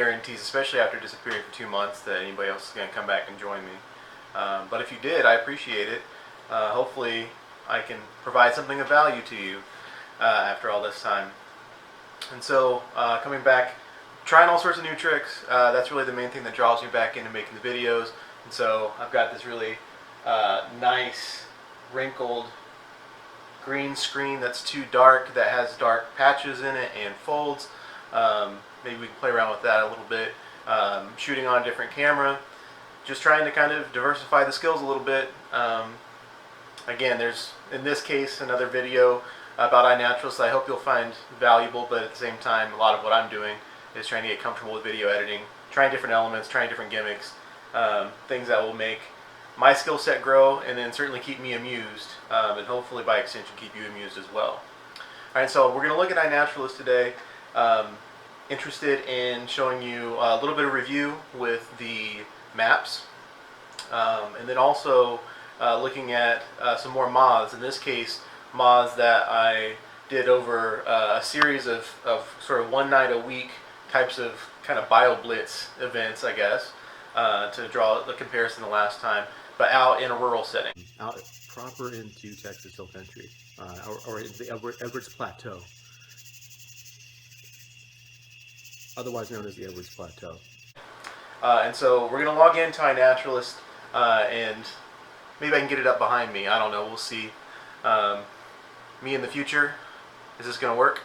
guarantees, especially after disappearing for 2 months, that anybody else is going to come back and join me. But if you did, I appreciate it. Hopefully I can provide something of value to you after all this time. And so coming back, trying all sorts of new tricks, that's really the main thing that draws me back into making the videos. And so I've got this really nice wrinkled green screen that's too dark, that has dark patches in it and folds. Maybe we can play around with that a little bit. Shooting on a different camera, just trying to kind of diversify the skills a little bit. Again, there's, in this case, another video about iNaturalist that I hope you'll find valuable, but at the same time, a lot of what I'm doing is trying to get comfortable with video editing, trying different elements, trying different gimmicks, things that will make my skill set grow and then certainly keep me amused, and hopefully by extension keep you amused as well. Alright, so we're going to look at iNaturalist today. Interested in showing you a little bit of review with the maps, and then also looking at some more moths. In this case, moths that I did over a series of sort of one night a week types of kind of bioblitz events, I guess, to draw the comparison to last time, but out in a rural setting. Out proper into Texas Hill Country, or the Edwards Plateau, otherwise known as the Edwards Plateau. And so we're going to log into iNaturalist, and maybe I can get it up behind me. I don't know. We'll see. Me in the future. Is this going to work?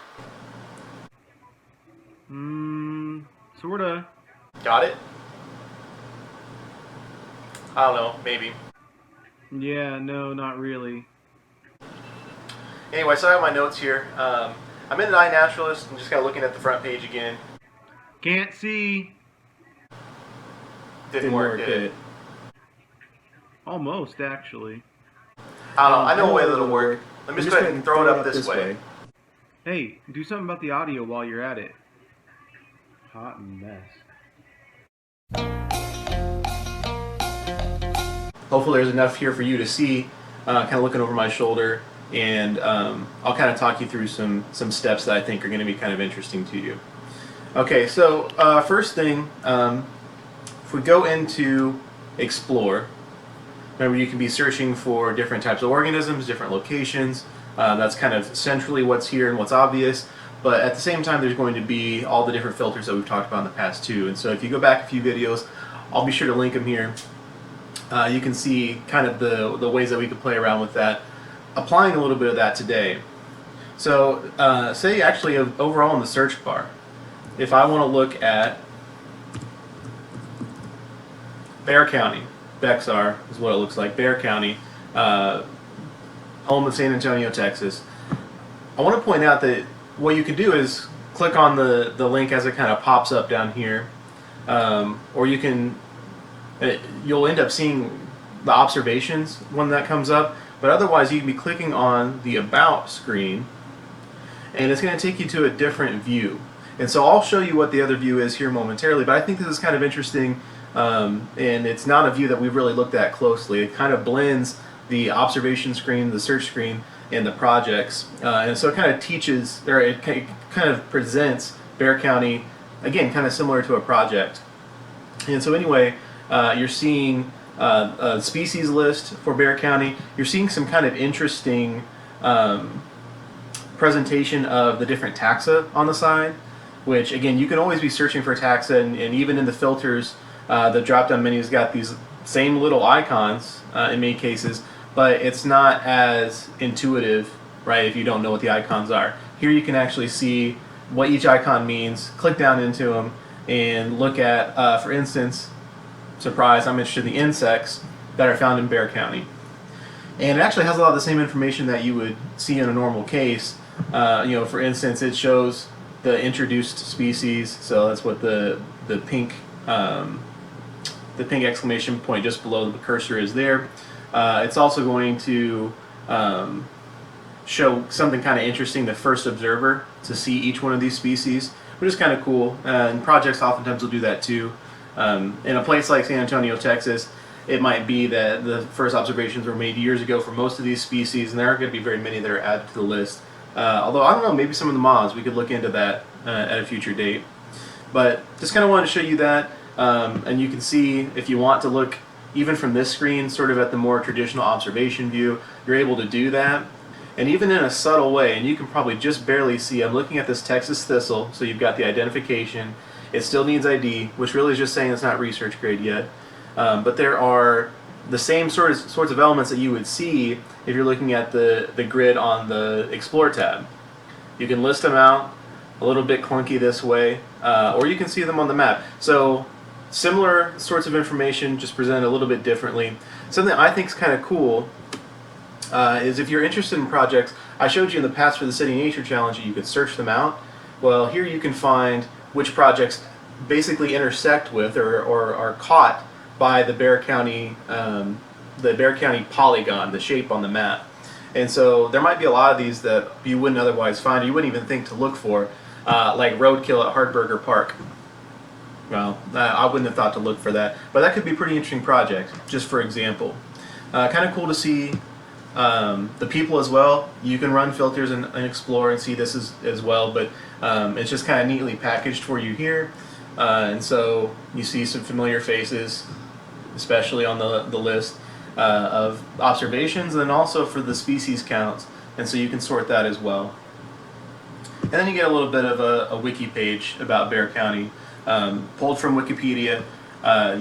Sorta. Got it? I don't know. Maybe. Yeah, no, not really. Anyway, so I have my notes here. I'm in iNaturalist. I'm just kind of looking at the front page again. Can't see. Didn't work, did it? Almost, actually. I don't know. I know a way that'll work. Let me just go ahead and throw it up this way. Hey, do something about the audio while you're at it. Hot mess. Hopefully there's enough here for you to see, kind of looking over my shoulder, and I'll kind of talk you through some steps that I think are going to be kind of interesting to you. Okay, so first thing, if we go into Explore, remember you can be searching for different types of organisms, different locations. That's kind of centrally what's here and what's obvious, but at the same time there's going to be all the different filters that we've talked about in the past too. And so if you go back a few videos, I'll be sure to link them here. You can see kind of the ways that we could play around with that, applying a little bit of that today. So say actually overall in the search bar, if I want to look at Bexar County, Bexar is what it looks like, Bexar County, home of San Antonio, Texas. I want to point out that what you can do is click on the link as it kind of pops up down here, or you can, you'll end up seeing the observations when that comes up, but otherwise you can be clicking on the About screen and it's going to take you to a different view. And so I'll show you what the other view is here momentarily, but I think this is kind of interesting, and it's not a view that we've really looked at closely. It kind of blends the observation screen, the search screen, and the projects, and so it kind of teaches, or it kind of presents Bexar County, again, kind of similar to a project. And so anyway, you're seeing a species list for Bexar County. You're seeing some kind of interesting presentation of the different taxa on the side, which again, you can always be searching for taxa, and even in the filters, the drop-down menu's got these same little icons in many cases, but it's not as intuitive, right, if you don't know what the icons are. Here you can actually see what each icon means, click down into them, and look at, for instance, surprise, I'm interested in the insects that are found in Bexar County. And it actually has a lot of the same information that you would see in a normal case. You know, for instance, it shows the introduced species, so that's what the pink exclamation point just below the cursor is there. It's also going to show something kind of interesting, the first observer, to see each one of these species, which is kind of cool. And projects oftentimes will do that too. In a place like San Antonio, Texas, it might be that the first observations were made years ago for most of these species, and there aren't going to be very many that are added to the list. Although, I don't know, maybe some of the moths, we could look into that at a future date. But just kind of wanted to show you that, and you can see if you want to look even from this screen, sort of at the more traditional observation view, you're able to do that. And even in a subtle way, and you can probably just barely see, I'm looking at this Texas thistle, so you've got the identification. It still needs ID, which really is just saying it's not research grade yet. But there are the same sorts of elements that you would see if you're looking at the grid on the Explore tab. You can list them out, a little bit clunky this way, or you can see them on the map. So similar sorts of information, just presented a little bit differently. Something I think is kind of cool is if you're interested in projects, I showed you in the past for the City Nature Challenge you could search them out. Well, here you can find which projects basically intersect with or are caught by the Bexar County polygon, the shape on the map. And so there might be a lot of these that you wouldn't otherwise find, or you wouldn't even think to look for, like roadkill at Hardburger Park. Well, I wouldn't have thought to look for that, but that could be a pretty interesting project, just for example. Kind of cool to see the people as well. You can run filters and explore and see this as well, but it's just kind of neatly packaged for you here. And so you see some familiar faces, especially on the list of observations, and then also for the species counts, and so you can sort that as well. And then you get a little bit of a wiki page about Bexar County, pulled from Wikipedia.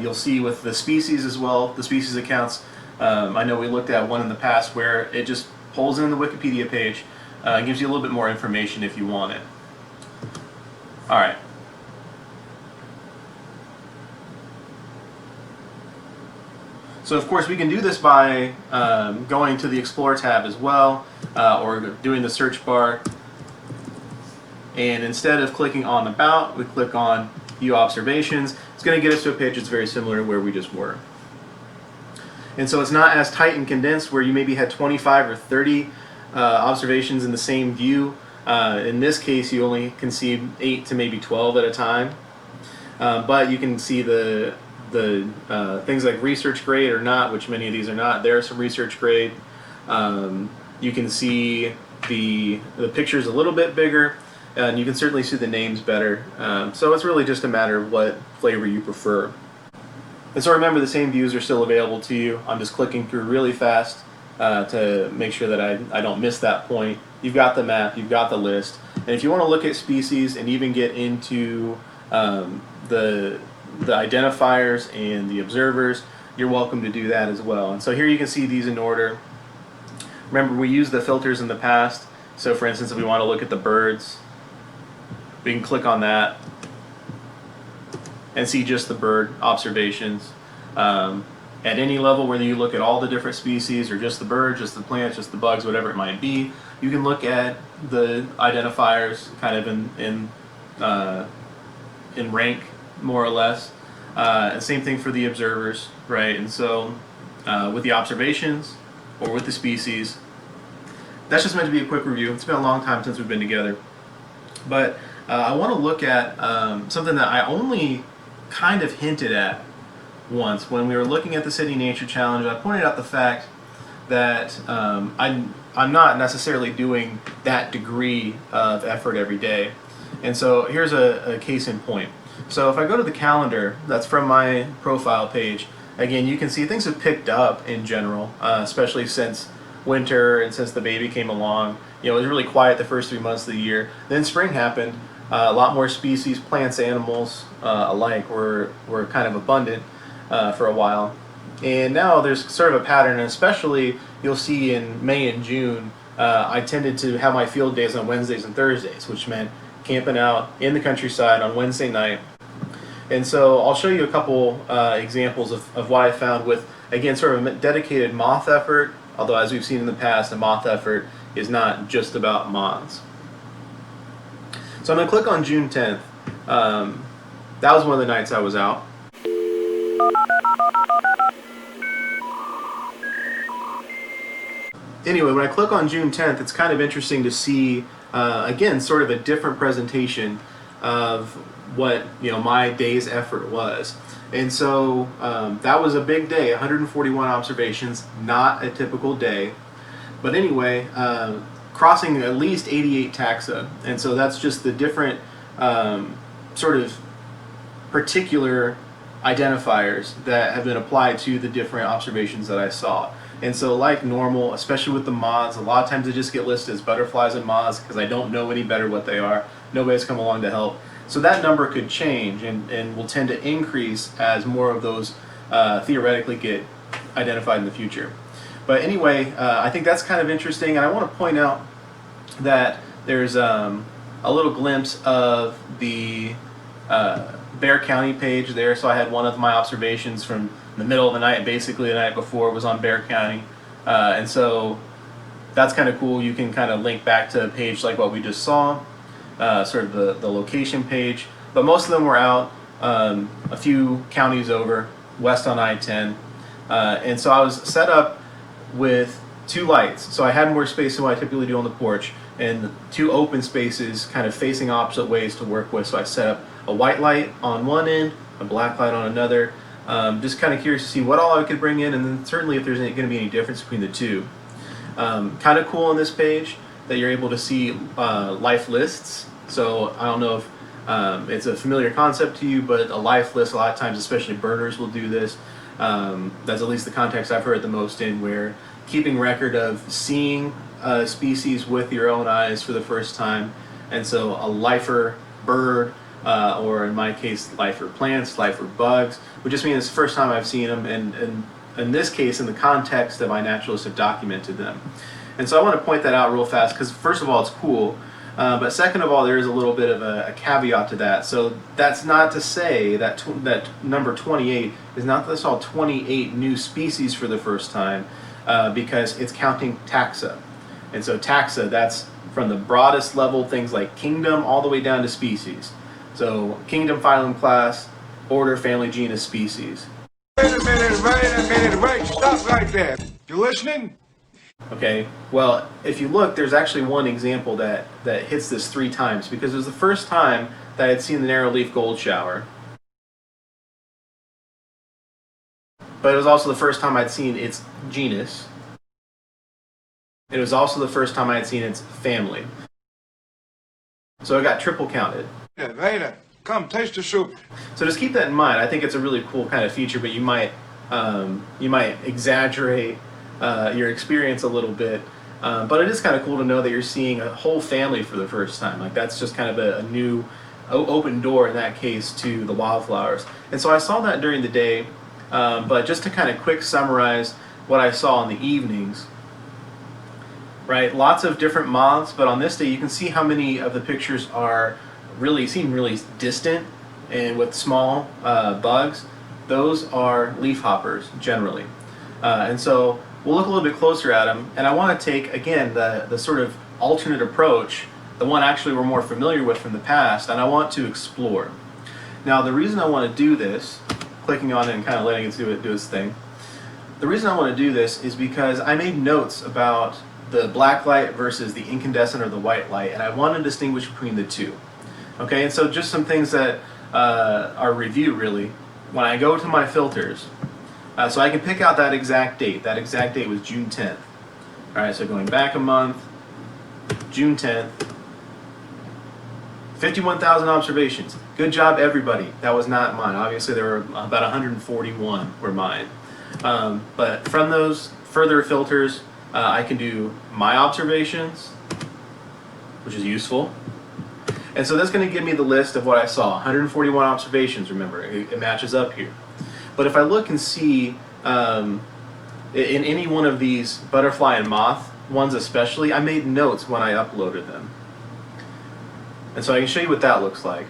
You'll see with the species as well, the species accounts. I know we looked at one in the past where it just pulls in the Wikipedia page, gives you a little bit more information if you want it. All right. So of course we can do this by going to the Explore tab as well, or doing the search bar. And instead of clicking on About, we click on View Observations. It's going to get us to a page that's very similar to where we just were. And so it's not as tight and condensed where you maybe had 25 or 30 observations in the same view. In this case, you only can see 8 to maybe 12 at a time. But you can see the things like research grade or not, which many of these are not. There are some research grade. You can see the pictures a little bit bigger, and you can certainly see the names better. So it's really just a matter of what flavor you prefer. And so remember, the same views are still available to you. I'm just clicking through really fast to make sure that I don't miss that point. You've got the map, you've got the list, and if you want to look at species and even get into the identifiers and the observers, you're welcome to do that as well. And so here you can see these in order. Remember, we used the filters in the past. So for instance, if we want to look at the birds, we can click on that and see just the bird observations. At any level, whether you look at all the different species or just the birds, just the plants, just the bugs, whatever it might be, you can look at the identifiers kind of in rank, more or less. And same thing for the observers, right? And so with the observations or with the species, that's just meant to be a quick review. It's been a long time since we've been together. But I want to look at something that I only kind of hinted at once when we were looking at the City Nature Challenge. I pointed out the fact that I'm not necessarily doing that degree of effort every day. And so here's a case in point. So if I go to the calendar that's from my profile page, again, you can see things have picked up in general, especially since winter and since the baby came along. You know, it was really quiet the first 3 months of the year. Then spring happened. A lot more species, plants, animals alike were kind of abundant for a while. And now there's sort of a pattern, and especially you'll see in May and June, I tended to have my field days on Wednesdays and Thursdays, which meant camping out in the countryside on Wednesday night. And so I'll show you a couple examples of what I found with, again, sort of a dedicated moth effort, although as we've seen in the past, a moth effort is not just about moths. So I'm going to click on June 10th. That was one of the nights I was out. Anyway, when I click on June 10th, it's kind of interesting to see, again, sort of a different presentation of what my day's effort was. And so that was a big day, 141 observations, not a typical day. But anyway, crossing at least 88 taxa. And so that's just the different sort of particular identifiers that have been applied to the different observations that I saw. And so like normal, especially with the moths, a lot of times they just get listed as butterflies and moths because I don't know any better what they are. Nobody's come along to help. So that number could change and will tend to increase as more of those theoretically get identified in the future. But anyway, I think that's kind of interesting, and I want to point out that there's a little glimpse of the Bexar County page there. So I had one of my observations from the middle of the night, basically the night before, was on Bexar County, and so that's kind of cool. You can kind of link back to a page like what we just saw, sort of the location page. But most of them were out a few counties over, west on I-10, and so I was set up with 2 lights. So I had more space than what I typically do on the porch, and 2 open spaces kind of facing opposite ways to work with. So I set up a white light on one end, a black light on another. Just kind of curious to see what all I could bring in, and then certainly if there's going to be any difference between the 2. Kind of cool on this page that you're able to see life lists. So I don't know if it's a familiar concept to you, but a life list, a lot of times, especially birders will do this. That's at least the context I've heard the most in, where keeping record of seeing a species with your own eyes for the first time. And so a lifer bird, or in my case, lifer plants, lifer bugs, would just mean it's the first time I've seen them, and in this case, in the context of iNaturalist, have documented them. And so I want to point that out real fast, because first of all, it's cool, but second of all, there is a little bit of a caveat to that. So that's not to say that that number 28 is not that I saw 28 new species for the first time, because it's counting taxa. And so taxa, that's from the broadest level, things like kingdom, all the way down to species. So kingdom, phylum, class, order, family, genus, species. Wait a minute, wait, stop right there. You listening? Okay, well, if you look, there's actually one example that hits this 3 times, because it was the first time that I had seen the narrow-leaf gold shower. But it was also the first time I'd seen its genus. It was also the first time I had seen its family. So it got triple counted. Yeah, Vader, come taste the soup. So just keep that in mind. I think it's a really cool kind of feature, but you might exaggerate your experience a little bit. But it is kind of cool to know that you're seeing a whole family for the first time. Like, that's just kind of a new open door in that case to the wildflowers. And so I saw that during the day, but just to kind of quick summarize what I saw in the evenings. Right, lots of different moths, but on this day you can see how many of the pictures seem really distant and with small bugs. Those are leafhoppers generally, and so we'll look a little bit closer at them. And I want to take again the sort of alternate approach, the one actually we're more familiar with from the past, and I want to explore. Now the reason I want to do this, clicking on it and kind of letting it do its thing, the reason I want to do this is because I made notes about the black light versus the incandescent or the white light, and I want to distinguish between the 2. Okay, and so just some things that are review really. When I go to my filters, so I can pick out that exact date. That exact date was June 10th. All right, so going back a month, June 10th, 51,000 observations. Good job, everybody. That was not mine. Obviously, there were about 141 were mine. But from those further filters, I can do my observations, which is useful. And so that's going to give me the list of what I saw. 141 observations, remember, it matches up here. But if I look and see in any one of these butterfly and moth ones especially, I made notes when I uploaded them. And so I can show you what that looks like.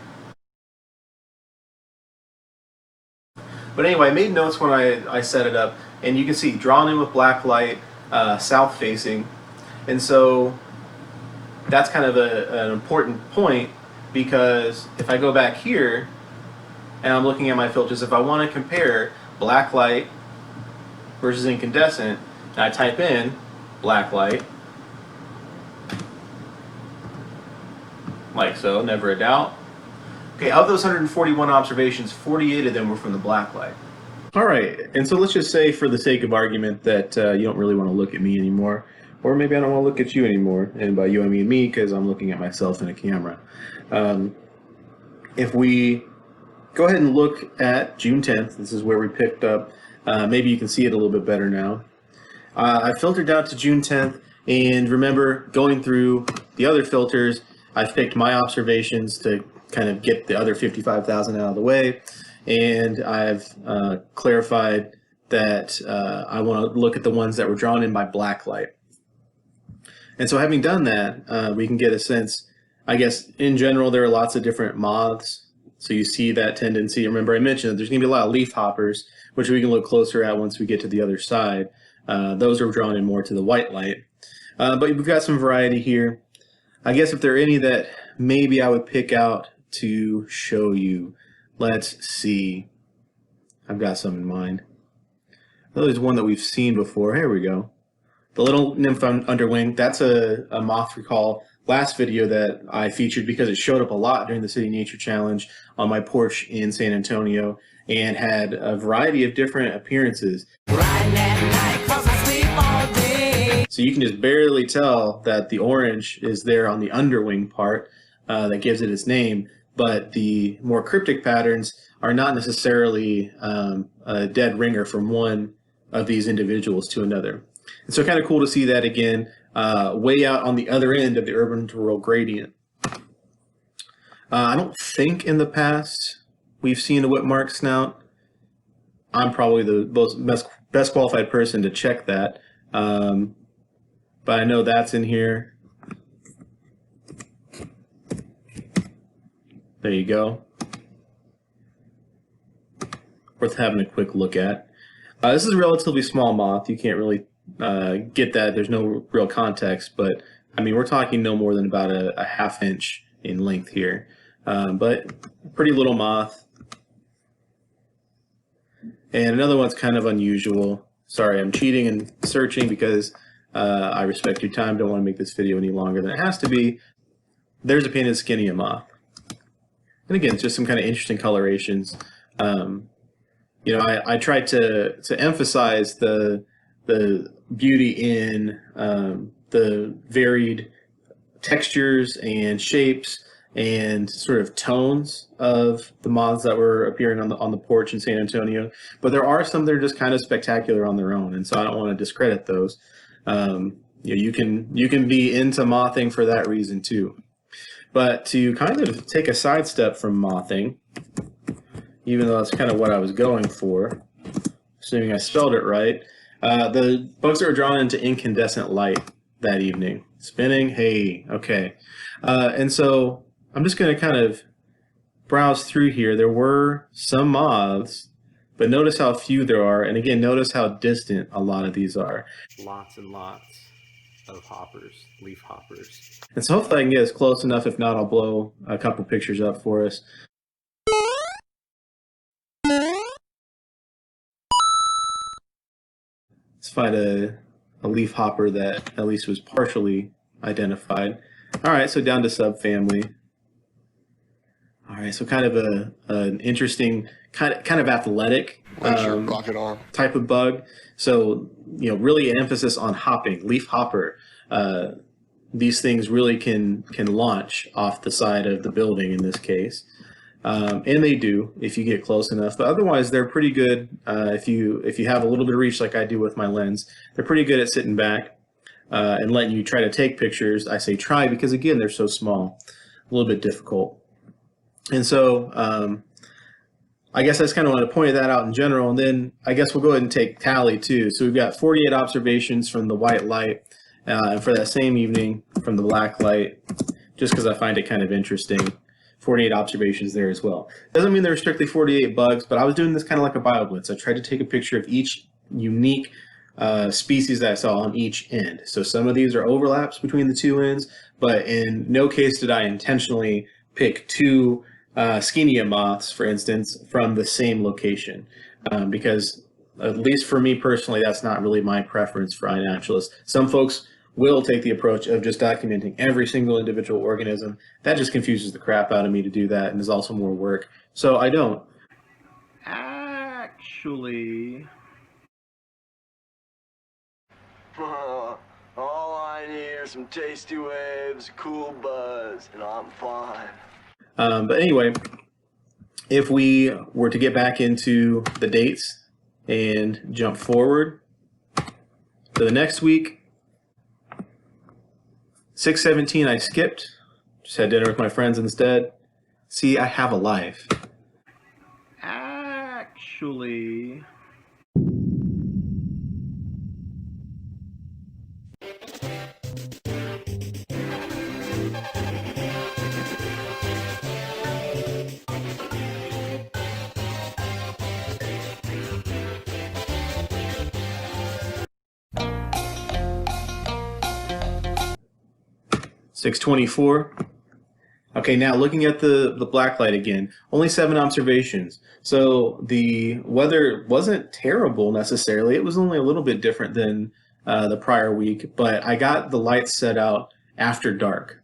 But anyway, I made notes when I set it up, and you can see drawn in with black light, south facing. And so that's kind of an important point, because if I go back here and I'm looking at my filters, if I want to compare black light versus incandescent, and I type in black light, like so, never a doubt. Okay, of those 141 observations, 48 of them were from the black light. All right, and so let's just say, for the sake of argument, that you don't really want to look at me anymore, or maybe I don't want to look at you anymore, and by you I mean me, because I'm looking at myself in a camera. If we go ahead and look at June 10th. This is where we picked up. Maybe you can see it a little bit better now. I filtered down to June 10th, and remember, going through the other filters, I've picked my observations to kind of get the other 55,000 out of the way, and I've clarified that I want to look at the ones that were drawn in by black light. And so having done that, we can get a sense, I guess, in general, there are lots of different moths. So you see that tendency. Remember, I mentioned that there's going to be a lot of leaf hoppers, which we can look closer at once we get to the other side. Those are drawn in more to the white light. But we've got some variety here. I guess if there are any that maybe I would pick out to show you, let's see. I've got some in mind. Oh, there's one that we've seen before. Here we go. The little nymph underwing. That's a moth recall last video that I featured because it showed up a lot during the City Nature Challenge on my porch in San Antonio and had a variety of different appearances. So you can just barely tell that the orange is there on the underwing part that gives it its name, but the more cryptic patterns are not necessarily a dead ringer from one of these individuals to another. And so kind of cool to see that again, way out on the other end of the urban to rural gradient. I don't think in the past we've seen a whipmark snout. I'm probably the best qualified person to check that. But I know that's in here. There you go. Worth having a quick look at. This is a relatively small moth. You can't really get that. There's no real context, but I mean, we're talking no more than about a ½ inch in length here. But pretty little moth. And another one's kind of unusual. Sorry, I'm cheating and searching because I respect your time. Don't want to make this video any longer than it has to be. There's a painted skinny moth. And again, it's just some kind of interesting colorations. You know, I tried to emphasize the beauty in the varied textures and shapes and sort of tones of the moths that were appearing on the porch in San Antonio. But there are some that are just kind of spectacular on their own, and so I don't want to discredit those. You know, you can be into mothing for that reason too. But to kind of take a sidestep from mothing, even though that's kind of what I was going for, assuming I spelled it right, the bugs that were drawn into incandescent light that evening. Spinning, hey, okay. And so I'm just going to kind of browse through here. There were some moths, but notice how few there are. And again, notice how distant a lot of these are. Lots and lots of hoppers, leaf hoppers. And so hopefully I can get as close enough. If not, I'll blow a couple pictures up for us. Let's find a leaf hopper that at least was partially identified. All right, so down to subfamily. All right, so kind of an interesting, kind of athletic type of bug. So, you know, really an emphasis on hopping, leaf hopper. These things really can launch off the side of the building in this case. And they do if you get close enough, but otherwise they're pretty good if you have a little bit of reach like I do with my lens. They're pretty good at sitting back and letting you try to take pictures. I say try because again they're so small, a little bit difficult. And so I guess I just kind of want to point that out in general, and then I guess we'll go ahead and take tally too. So we've got 48 observations from the white light, and for that same evening from the black light, just because I find it kind of interesting. 48 observations there as well. Doesn't mean there were strictly 48 bugs, but I was doing this kind of like a bioblitz. I tried to take a picture of each unique species that I saw on each end. So some of these are overlaps between the two ends, but in no case did I intentionally pick two Skinia moths, for instance, from the same location, because at least for me personally, that's not really my preference for iNaturalist. Some folks will take the approach of just documenting every single individual organism. That just confuses the crap out of me to do that, and is also more work. So I don't. Actually, all I need are some tasty waves, cool buzz, and I'm fine. But anyway, if we were to get back into the dates and jump forward to the next week, 6/17 I skipped, just had dinner with my friends instead. See, I have a life. Actually, (6:24). Okay, now looking at the black light again, only 7 observations. So the weather wasn't terrible necessarily. It was only a little bit different than the prior week, but I got the lights set out after dark.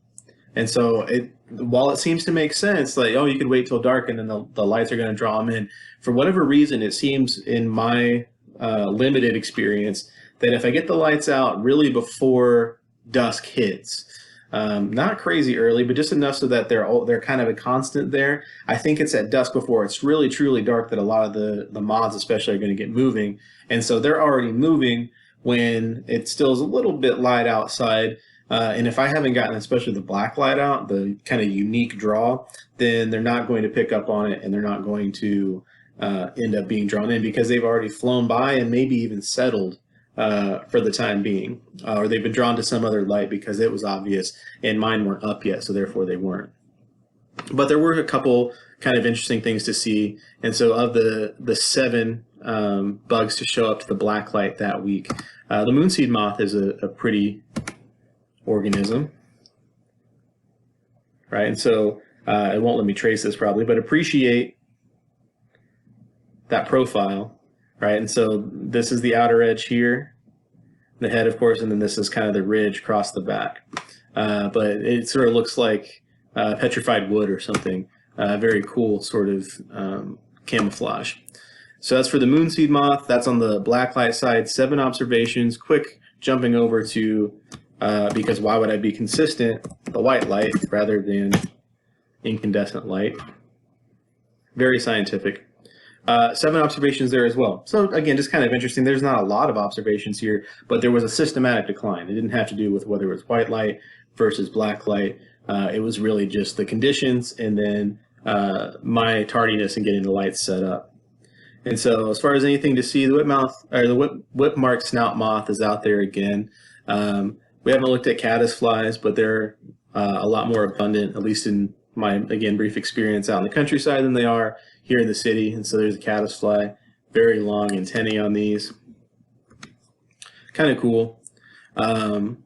And so while it seems to make sense, like, oh, you could wait till dark and then the lights are going to draw them in, for whatever reason, it seems in my limited experience that if I get the lights out really before dusk hits, not crazy early, but just enough so that they're kind of a constant there. I think it's at dusk before it's really truly dark that a lot of the moths especially are going to get moving. And so they're already moving when it still is a little bit light outside. And if I haven't gotten especially the black light out, the kind of unique draw, then they're not going to pick up on it and they're not going to end up being drawn in because they've already flown by and maybe even settled for the time being, or they've been drawn to some other light because it was obvious and mine weren't up yet, so therefore they weren't. But there were a couple kind of interesting things to see, and so of the 7 bugs to show up to the black light that week, the moonseed moth is a pretty organism, right? And so it won't let me trace this probably, but appreciate that profile. Right, and so this is the outer edge here, the head, of course, and then this is kind of the ridge across the back. But it sort of looks like petrified wood or something. Very cool sort of camouflage. So that's for the moonseed moth. That's on the blacklight side. 7 observations. Quick jumping over to, because why would I be consistent, the white light rather than incandescent light. Very scientific. 7 observations there as well. So again, just kind of interesting. There's not a lot of observations here, but there was a systematic decline. It didn't have to do with whether it was white light versus black light. It was really just the conditions and then my tardiness in getting the lights set up. And so as far as anything to see, the whip marked snout moth is out there again. We haven't looked at caddis flies, but they're a lot more abundant, at least in my, again, brief experience out in the countryside than they are here in the city. And so there's a caddisfly, very long antennae on these. Kind of cool. Oh,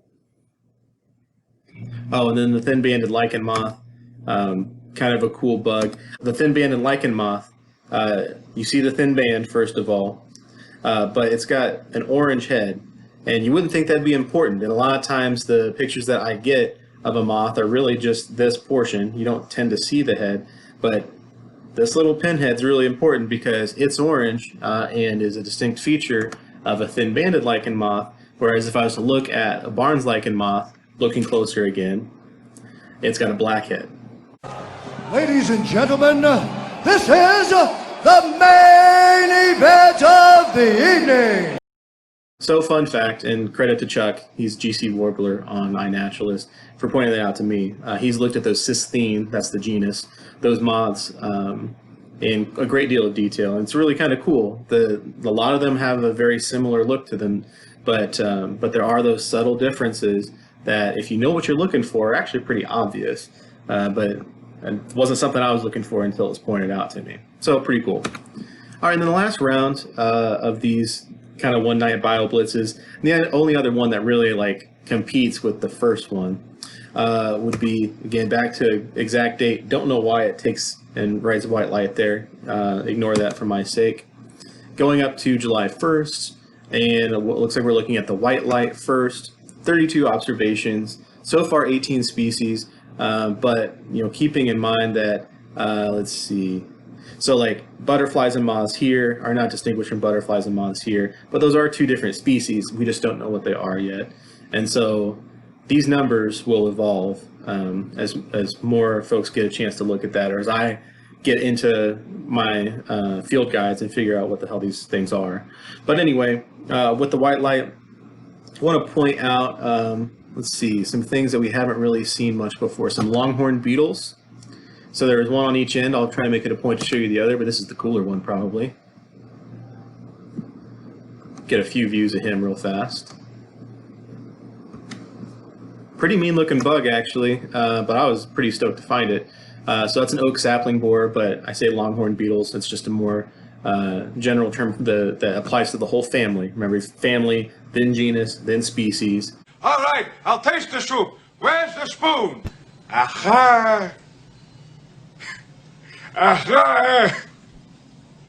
and then the thin-banded lichen moth, kind of a cool bug. The thin-banded lichen moth, you see the thin band, first of all, but it's got an orange head. And you wouldn't think that'd be important. And a lot of times the pictures that I get of a moth are really just this portion. You don't tend to see the head, but this little pinhead's really important because it's orange and is a distinct feature of a thin-banded lichen moth, whereas if I was to look at a Barnes lichen moth, looking closer again, it's got a black head. Ladies and gentlemen, this is the main event of the evening. So fun fact, and credit to Chuck, he's GC Warbler on iNaturalist, for pointing that out to me. He's looked at those Cisthene, that's the genus, those moths in a great deal of detail. And it's really kind of cool. A lot of them have a very similar look to them, but there are those subtle differences that if you know what you're looking for are actually pretty obvious. But it wasn't something I was looking for until it was pointed out to me. So pretty cool. All right, and then the last round of these kind of one-night bioblitzes, the only other one that really like competes with the first one would be, again, back to exact date. Don't know why it takes and writes white light there. Ignore that for my sake. Going up to July 1st, and it looks like we're looking at the white light first. 32 observations. So far, 18 species. But keeping in mind that let's see. So like butterflies and moths here are not distinguished from butterflies and moths here, but those are 2 different species. We just don't know what they are yet. And so these numbers will evolve as more folks get a chance to look at that, or as I get into my field guides and figure out what the hell these things are. But anyway, with the white light, I want to point out, let's see, some things that we haven't really seen much before. Some Longhorn Beetles. So there's one on each end. I'll try and make it a point to show you the other, but this is the cooler one probably. Get a few views of him real fast. Pretty mean looking bug actually, but I was pretty stoked to find it. So that's an oak sapling borer, but I say Longhorn Beetles. It's just a more general term that applies to the whole family. Remember, family, then genus, then species. All right, I'll taste the soup. Where's the spoon? Aha! Aha!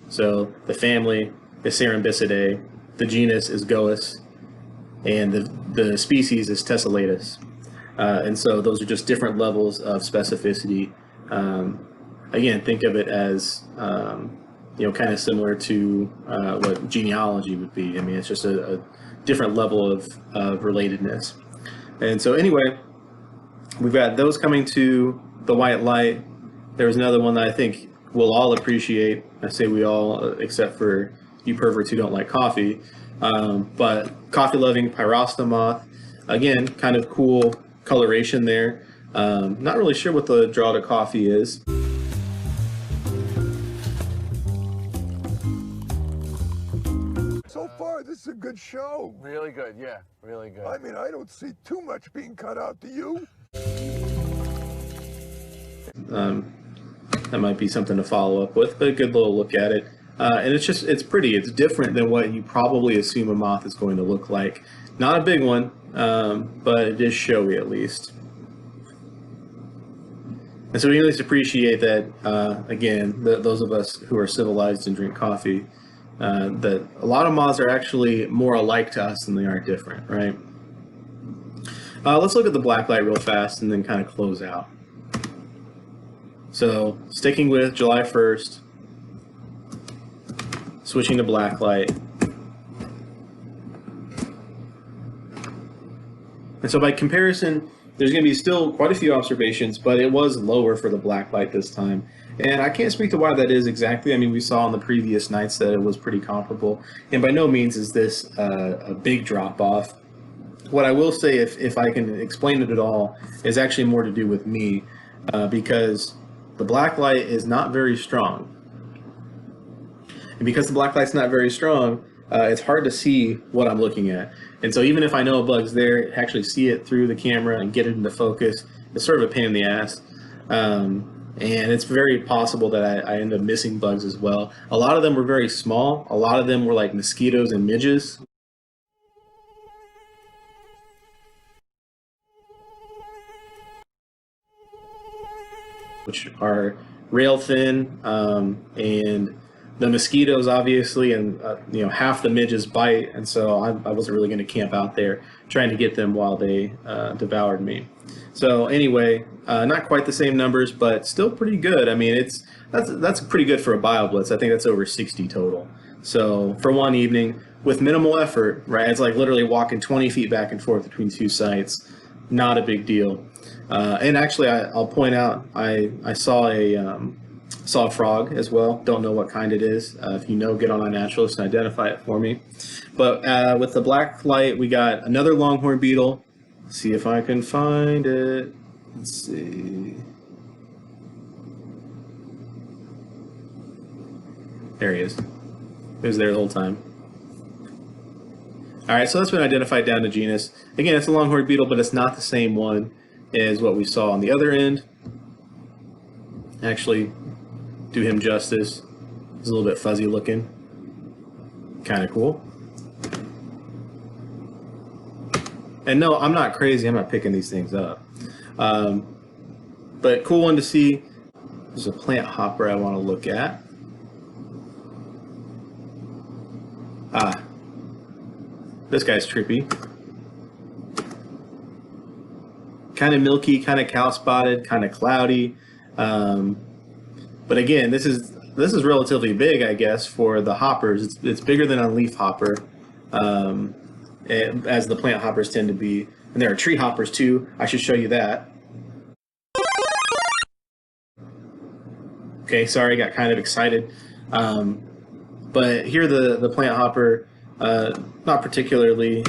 So the family is Cerambycidae, the genus is Goas, and the species is Tessellatus. And so those are just different levels of specificity. Again, think of it as kind of similar to what genealogy would be. I mean, it's just a different level of relatedness. And so anyway, we've got those coming to the white light. There was another one that I think we'll all appreciate. I say we all, except for you perverts who don't like coffee. But coffee-loving Pyrosta moth. Again, kind of cool coloration there. Not really sure what the draw to coffee is. So far, this is a good show. Really good, yeah, really good. I mean, I don't see too much being cut out, do you? That might be something to follow up with, but a good little look at it. And it's pretty. It's different than what you probably assume a moth is going to look like. Not a big one, but it is showy at least. And so we at least appreciate that, again, those of us who are civilized and drink coffee, that a lot of moths are actually more alike to us than they are different, right? Let's look at the blacklight real fast and then kind of close out. So sticking with July 1st, switching to blacklight. And so by comparison, there's going to be still quite a few observations, but it was lower for the blacklight this time. And I can't speak to why that is exactly. I mean, we saw on the previous nights that it was pretty comparable. And by no means is this a big drop off. What I will say, if I can explain it at all, is actually more to do with me, because the blacklight is not very strong. And because the blacklight's not very strong, it's hard to see what I'm looking at. And so even if I know a bug's there, actually see it through the camera and get it into focus, it's sort of a pain in the ass. And it's very possible that I end up missing bugs as well. A lot of them were very small. A lot of them were like mosquitoes and midges. Which are rail thin, and the mosquitoes obviously, and half the midges bite, and so I wasn't really going to camp out there trying to get them while they devoured me. So anyway, not quite the same numbers, but still pretty good. I mean, that's pretty good for a bioblitz. I think that's over 60 total. So for one evening with minimal effort, right? It's like literally walking 20 feet back and forth between two sites. Not a big deal. And actually, I'll point out, I saw a frog as well. Don't know what kind it is. If you know, get on iNaturalist and identify it for me. But with the black light, we got another longhorn beetle. Let's see if I can find it. Let's see. There he is. He was there the whole time. All right, so that's been identified down to genus. Again, it's a longhorn beetle, but it's not the same one as what we saw on the other end. Actually, do him justice. He's a little bit fuzzy looking. Kind of cool. And no, I'm not crazy. I'm not picking these things up. But cool one to see. There's a plant hopper I want to look at. This guy's trippy. Kind of milky, kind of cow spotted, kind of cloudy. But again, this is relatively big, I guess, for the hoppers. It's bigger than a leaf hopper, as the plant hoppers tend to be. And there are tree hoppers too. I should show you that. Okay, sorry, I got kind of excited. But here the plant hopper, not particularly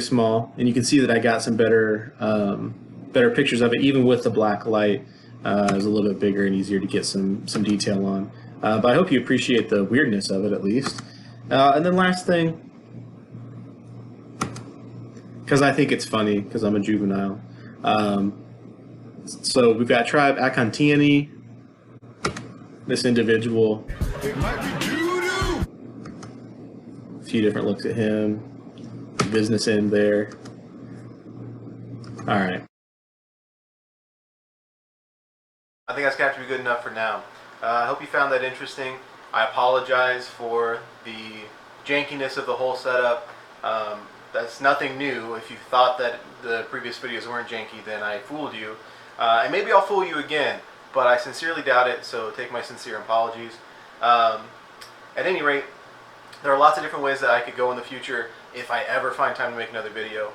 small, and you can see that I got some better pictures of it, even with the black light. It was a little bit bigger and easier to get some detail on. But I hope you appreciate the weirdness of it at least. And then last thing, because I think it's funny, because I'm a juvenile. So we've got Tribe Akantiani, this individual. It might be doo-doo. A few different looks at him. Business end there. All right. I think that's going to have to be good enough for now. I hope you found that interesting. I apologize for the jankiness of the whole setup. That's nothing new. If you thought that the previous videos weren't janky, then I fooled you. And maybe I'll fool you again, but I sincerely doubt it, so take my sincere apologies. At any rate, there are lots of different ways that I could go in the future if I ever find time to make another video.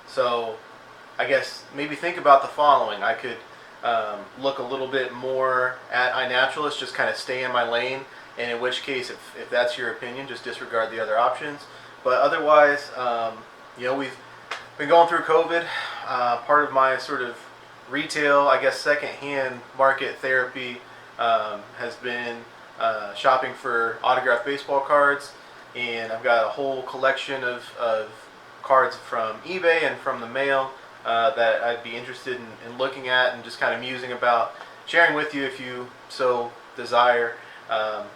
So I guess maybe think about the following. I could look a little bit more at iNaturalist, just kind of stay in my lane, and in which case, if that's your opinion, just disregard the other options. But otherwise, you know, we've been going through COVID. Part of my sort of retail, I guess, second-hand market therapy has been shopping for autographed baseball cards, and I've got a whole collection of cards from eBay and from the mail that I'd be interested in looking at and just kind of musing about, sharing with you if you so desire.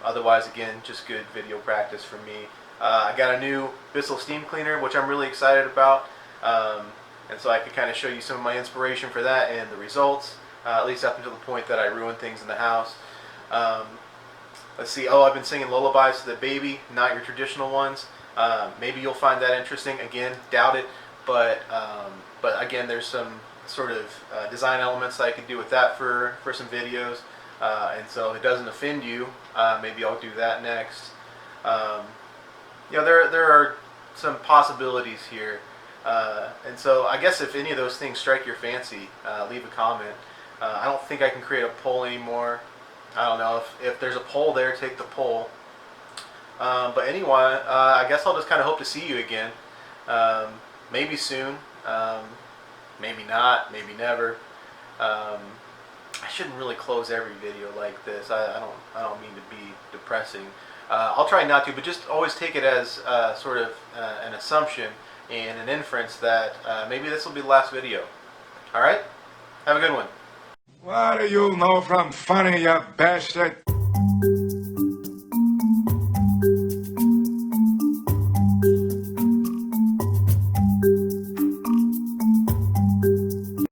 Otherwise, again, just good video practice for me. I got a new Bissell steam cleaner, which I'm really excited about, and so I could kind of show you some of my inspiration for that and the results, at least up until the point that I ruin things in the house. Let's see. Oh, I've been singing lullabies to the baby, not your traditional ones. Maybe you'll find that interesting. Again, doubt it, but again, there's some sort of design elements that I could do with that for some videos, and so if it doesn't offend you, maybe I'll do that next. You know, there are some possibilities here, and so I guess if any of those things strike your fancy, leave a comment. I don't think I can create a poll anymore. I don't know if there's a poll there, take the poll. But anyway, I guess I'll just kind of hope to see you again. Maybe soon, maybe not, maybe never. I shouldn't really close every video like this. I don't mean to be depressing. I'll try not to, but just always take it as sort of an assumption and an inference that maybe this will be the last video. All right? Have a good one. What do you know from funny, you bastard?